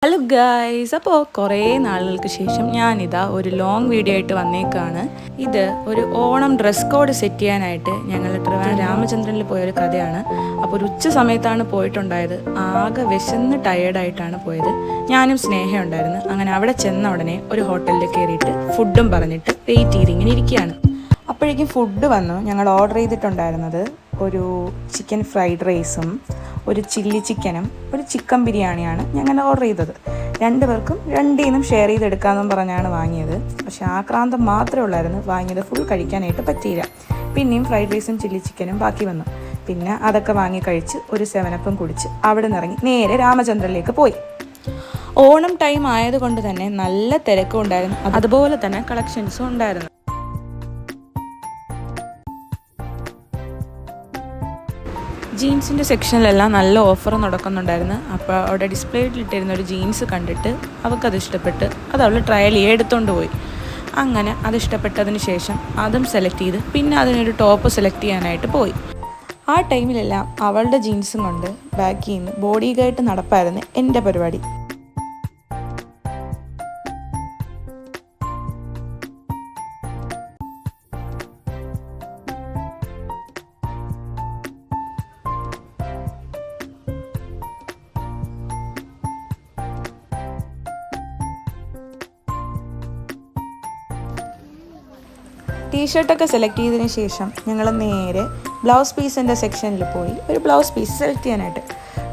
Hello guys, അപ്പോൾ കുറേ നാളുകൾക്ക് ശേഷം ഞാനിതാ ഒരു ലോങ് വീഡിയോ ആയിട്ട് വന്നേക്കാണ്. ഇത് ഒരു ഓണം ഡ്രസ് കോഡ് സെറ്റ് ചെയ്യാനായിട്ട് ഞങ്ങൾ രാമചന്ദ്രനിൽ പോയൊരു കഥയാണ്. അപ്പോൾ ഒരു ഉച്ച സമയത്താണ് പോയിട്ടുണ്ടായത്. ആകെ വിശന്ന് ടയേർഡായിട്ടാണ് പോയത്. ഞാനും സ്നേഹം ഉണ്ടായിരുന്നു. അങ്ങനെ അവിടെ ചെന്ന ഉടനെ ഒരു ഹോട്ടലിൽ കയറിയിട്ട് ഫുഡും പറഞ്ഞിട്ട് വെയിറ്റ് ചെയ്ത് ഇങ്ങനെ ഇരിക്കുകയാണ്. അപ്പോഴേക്കും ഫുഡ് വന്നു. ഞങ്ങൾ ഓർഡർ ചെയ്തിട്ടുണ്ടായിരുന്നത് ഒരു ചിക്കൻ ഫ്രൈഡ് റൈസും ഒരു ചില്ലി ചിക്കനും ഒരു ചിക്കൻ ബിരിയാണിയാണ് ഞങ്ങൾ ഓർഡർ ചെയ്തത്. രണ്ടുപേർക്കും രണ്ടീന്നും ഷെയർ ചെയ്തെടുക്കാമെന്നും പറഞ്ഞാണ് വാങ്ങിയത്. പക്ഷേ ആക്രാന്തം മാത്രമേ ഉള്ളായിരുന്നു, വാങ്ങിയത് ഫുൾ കഴിക്കാനായിട്ട് പറ്റിയില്ല. പിന്നെയും ഫ്രൈഡ് റൈസും ചില്ലി ചിക്കനും ബാക്കി വന്നു. പിന്നെ അതൊക്കെ വാങ്ങി കഴിച്ച് ഒരു 7-Up കുടിച്ച് അവിടെ നിന്ന് ഇറങ്ങി നേരെ രാമചന്ദ്രനിലേക്ക് പോയി. ഓണം ടൈം ആയതുകൊണ്ട് തന്നെ നല്ല തിരക്കും ഉണ്ടായിരുന്നു, അതുപോലെ തന്നെ കളക്ഷൻസും ഉണ്ടായിരുന്നു. ജീൻസിൻ്റെ സെക്ഷനിലെല്ലാം നല്ല ഓഫർ നടക്കുന്നുണ്ടായിരുന്നു. അപ്പോൾ അവിടെ ഡിസ്പ്ലേയിലിട്ടിരുന്ന ഒരു ജീൻസ് കണ്ടിട്ട് അവൾക്കത് ഇഷ്ടപ്പെട്ട് അത് അവൾ ട്രയൽ ചെയ്ത് എടുത്തുകൊണ്ട് പോയി. അങ്ങനെ അത് ഇഷ്ടപ്പെട്ടതിന് ശേഷം അതും സെലക്ട് ചെയ്ത് പിന്നെ അതിനൊരു ടോപ്പ് സെലക്ട് ചെയ്യാനായിട്ട് പോയി. ആ ടൈമിലെല്ലാം അവളുടെ ജീൻസും കൊണ്ട് ബാക്കിൽ നിന്ന് ബോഡി ഗാർഡ് നടപ്പായിരുന്നു എൻ്റെ പരിപാടി. ടീഷർട്ടൊക്കെ സെലക്ട് ചെയ്തതിന് ശേഷം ഞങ്ങൾ നേരെ ബ്ലൗസ് പീസിൻ്റെ സെക്ഷനിൽ പോയി ഒരു ബ്ലൗസ് പീസ് സെലക്ട് ചെയ്യാനായിട്ട്.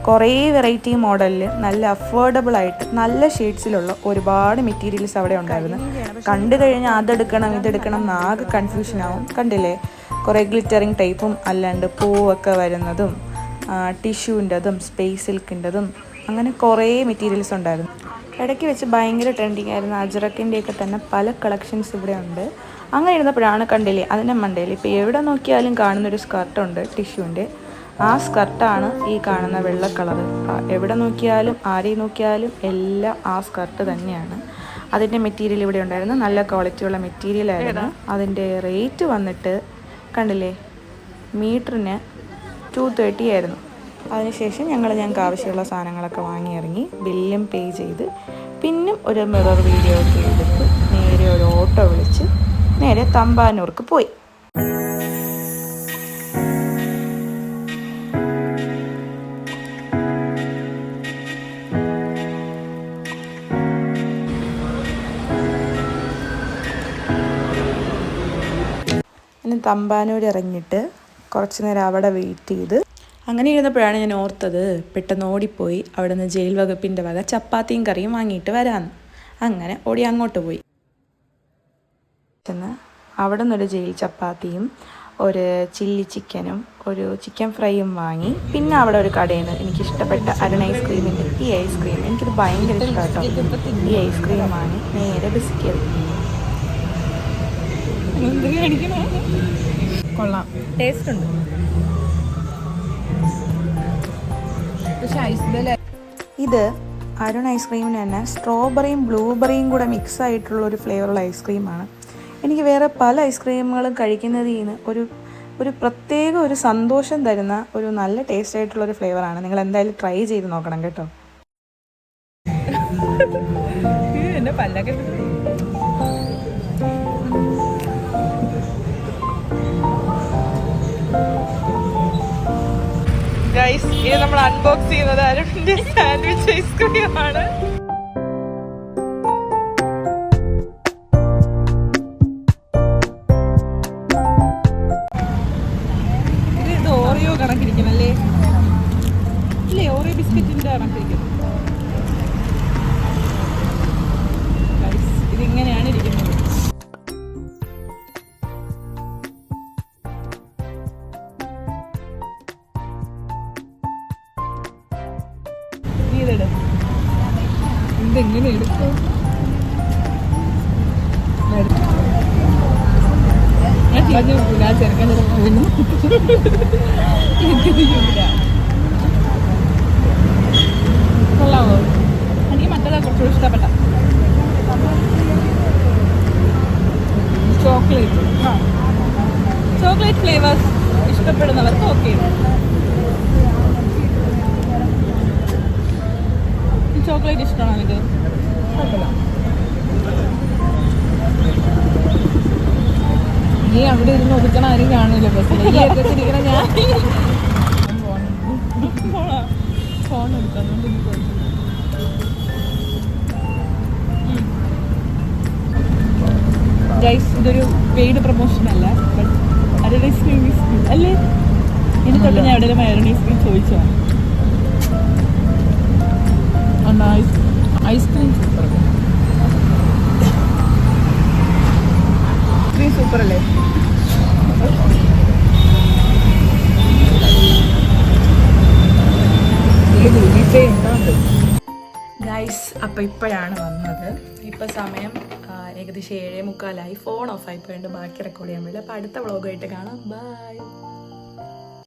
കുറേ വെറൈറ്റി മോഡലിൽ നല്ല അഫോർഡബിളായിട്ട് നല്ല ഷെയ്ഡ്സിലുള്ള ഒരുപാട് മെറ്റീരിയൽസ് അവിടെ ഉണ്ടായിരുന്നു. കണ്ടു കഴിഞ്ഞാൽ അതെടുക്കണം ഇതെടുക്കണം എന്നാകെ കൺഫ്യൂഷനാവും. കണ്ടില്ലേ, കുറേ ഗ്ലിറ്ററിങ് ടൈപ്പും അല്ലാണ്ട് പൂവൊക്കെ വരുന്നതും ടിഷ്യൂൻ്റെതും സ്പേസ് സിൽക്കിൻ്റെതും അങ്ങനെ കുറേ മെറ്റീരിയൽസ് ഉണ്ടായിരുന്നു. ഇടയ്ക്ക് വെച്ച് ഭയങ്കര ട്രെൻഡിങ് ആയിരുന്നു അജ്രക്കിൻ്റെയൊക്കെ തന്നെ പല കളക്ഷൻസ് ഇവിടെ ഉണ്ട്. അങ്ങനെ ഇരുന്നപ്പോഴാണ് കണ്ടില്ലേ അതിൻ്റെ മണ്ടയിൽ ഇപ്പോൾ എവിടെ നോക്കിയാലും കാണുന്നൊരു സ്കർട്ടുണ്ട് ടിഷ്യൂൻ്റെ. ആ സ്കർട്ടാണ് ഈ കാണുന്ന വെള്ള കളറ്. എവിടെ നോക്കിയാലും ആരെയും നോക്കിയാലും എല്ലാം ആ സ്കർട്ട് തന്നെയാണ്. അതിൻ്റെ മെറ്റീരിയൽ ഇവിടെ ഉണ്ടായിരുന്നു, നല്ല ക്വാളിറ്റിയുള്ള മെറ്റീരിയലായിരുന്നു. അതിൻ്റെ റേറ്റ് വന്നിട്ട് കണ്ടില്ലേ മീറ്ററിന് 230 ആയിരുന്നു. അതിനുശേഷം ഞങ്ങൾക്ക് ആവശ്യമുള്ള സാധനങ്ങളൊക്കെ വാങ്ങി ഇറങ്ങി ബില്ലും പേ ചെയ്ത് പിന്നെ ഒരു മിറർ വീഡിയോ ഒക്കെ എടുത്ത് നേരെ ഒരു ഓട്ടോ വിളിച്ച് നേരെ തമ്പാനൂർക്ക് പോയി. പിന്നെ തമ്പാനൂർ ഇറങ്ങിയിട്ട് കുറച്ച് നേരം അവിടെ വെയിറ്റ് ചെയ്ത് അങ്ങനെ ഇരുന്നപ്പോഴാണ് ഞാൻ ഓർത്തത് പെട്ടെന്ന് ഓടിപ്പോയി അവിടെ നിന്ന് ജയിൽ വകുപ്പിൻ്റെ വക ചപ്പാത്തിയും കറിയും വാങ്ങിയിട്ട് വരാമെന്ന്. അങ്ങനെ ഓടി അങ്ങോട്ട് പോയി. അവിടെ നിന്നൊരു ജയിൽ ചപ്പാത്തിയും ഒരു ചില്ലി ചിക്കനും ഒരു ചിക്കൻ ഫ്രൈയും വാങ്ങി. പിന്നെ അവിടെ ഒരു കടയിൽ നിന്ന് എനിക്കിഷ്ടപ്പെട്ട അരുൺ ഐസ്ക്രീമിൻ്റെ ഈ ഐസ്ക്രീം എനിക്കത് ഭയങ്കര ഇഷ്ടമായിട്ടോ. ഈ ഐസ്ക്രീം വാങ്ങി നേരെ ബിസ്ക്കറ്റ്. കൊള്ളാം, ടേസ്റ്റ് ഉണ്ട്. ഇത് അരുൺ ഐസ്ക്രീമിന് തന്നെ സ്ട്രോബെറിയും ബ്ലൂബെറിയും കൂടെ മിക്സ് ആയിട്ടുള്ള ഒരു ഫ്ലേവറുള്ള ഐസ്ക്രീമാണ്. എനിക്ക് വേറെ പല ഐസ്ക്രീമുകളും കഴിക്കുന്നതിൽ നിന്ന് ഒരു പ്രത്യേക ഒരു സന്തോഷം തരുന്ന ഒരു നല്ല ടേസ്റ്റ് ആയിട്ടുള്ളൊരു ഫ്ലേവറാണ്. നിങ്ങൾ എന്തായാലും ട്രൈ ചെയ്ത് നോക്കണം കേട്ടോ. ഗൈസ്, ഇത് നമ്മൾ അൺബോക്സ് ചെയ്യുന്നത് അരുണിന്റെ സാൻഡ്വിച്ച് ഐസ്ക്രീമാണ്. ഇത് ഓറിയോ കണക്കിരിക്കും അല്ലേ? ഇല്ലേ, ഓറിയോ ബിസ്ക്കറ്റിന്റെ കണക്കിരിക്കും. ഇതിങ്ങനെയാണ് ഇരിക്കുന്നത്. ഇതെങ്ങനെ എടുക്കും? കൊള്ളാവോ? എനിക്ക് മറ്റേതാ കുറച്ചുകൂടി ഇഷ്ടപ്പെട്ട ചോക്ലേറ്റ് ഫ്ലേവേഴ്സ് ഇഷ്ടപ്പെടുന്നവർക്ക് ഓക്കെ. ചോക്ലേറ്റ് ഇഷ്ടമാണ് എനിക്ക്. നീ അവിടെ ഇരുന്ന് ഒതുക്കണ ആരും കാണില്ല ബസ്സിൽ. ഈ ഇരിക്കണ ഞാൻ ഫോൺ എടുക്കുന്നുണ്ട്. ഗൈസ്, ഇതൊരു പെയ്ഡ് പ്രൊമോഷൻ അല്ല, ബട്ട് ഐസ്ക്രീം അല്ലേ? ഇനി തൊട്ട് ഞാൻ എവിടെ മയോണൈസ് ക്രീം ചോദിച്ചോ. ഐസ്ക്രീം സൂപ്പർ, ഐസ്ക്രീം സൂപ്പർ അല്ലേ? ഗൈസ്, അപ്പോൾ ഇപ്പോഴാണ് വന്നത്. ഇപ്പോൾ സമയം ഏകദേശം 7:45. ഫോൺ ഓഫ് ആയി പോയിട്ട് ബാക്കി റെക്കോർഡ് ചെയ്യാൻ പറ്റില്ല. അപ്പോൾ അടുത്ത വ്ളോഗായിട്ട് കാണാം. ബൈ.